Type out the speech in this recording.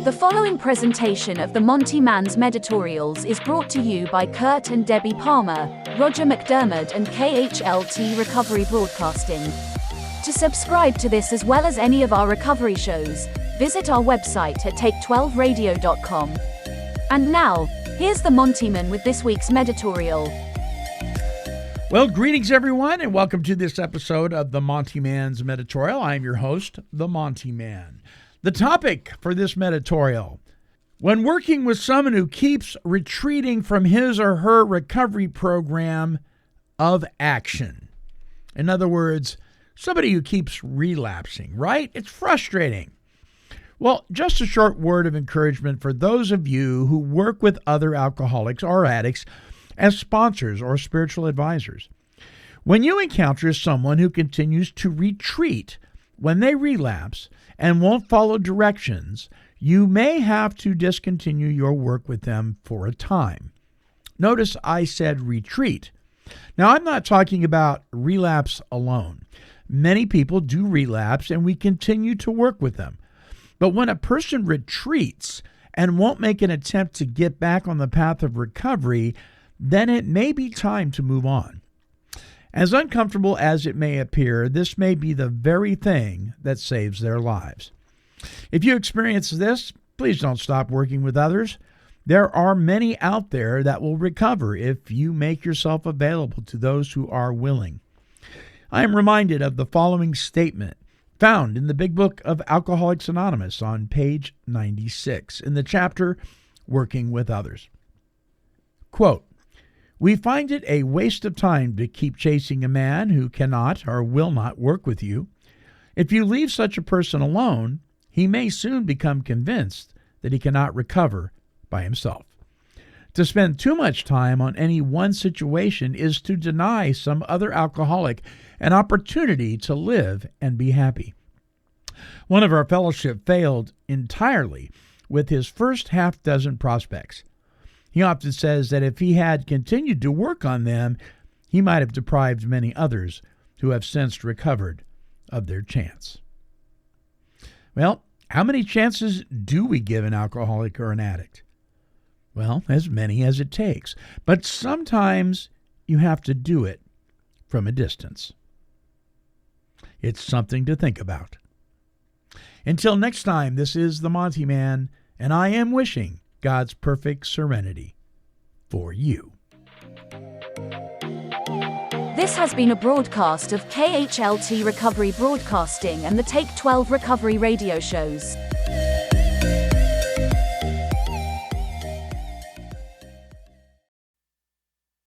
The following presentation of the Monty'man's Meditorials is brought to you by Kurt and Debbie Palmer, Roger McDermott and KHLT Recovery Broadcasting. To subscribe to this as well as any of our recovery shows, visit our website at take12radio.com. And now, here's the Montyman with this week's Meditorial. Well, greetings everyone, and welcome to this episode of the Montyman's Meditorial. I'm your host, the Montyman. The topic for this Meditorial: when working with someone who keeps retreating from his or her recovery program of action. In other words, somebody who keeps relapsing, right? It's frustrating. Well, just a short word of encouragement for those of you who work with other alcoholics or addicts as sponsors or spiritual advisors. When you encounter someone who continues to retreat when they relapse and won't follow directions, you may have to discontinue your work with them for a time. Notice I said retreat. Now, I'm not talking about relapse alone. Many people do relapse and we continue to work with them. But when a person retreats and won't make an attempt to get back on the path of recovery, then it may be time to move on. As uncomfortable as it may appear, this may be the very thing that saves their lives. If you experience this, please don't stop working with others. There are many out there that will recover if you make yourself available to those who are willing. I am reminded of the following statement found in the Big Book of Alcoholics Anonymous on page 96 in the chapter Working with Others. Quote, "We find it a waste of time to keep chasing a man who cannot or will not work with you. If you leave such a person alone, he may soon become convinced that he cannot recover by himself. To spend too much time on any one situation is to deny some other alcoholic an opportunity to live and be happy." One of our fellowship failed entirely with his first half dozen prospects. He often says that if he had continued to work on them, he might have deprived many others who have since recovered of their chance. Well, how many chances do we give an alcoholic or an addict? Well, as many as it takes. But sometimes you have to do it from a distance. It's something to think about. Until next time, this is the Montyman, and I am wishing God's perfect serenity for you. This has been a broadcast of KHLT Recovery Broadcasting and the Take 12 Recovery radio shows.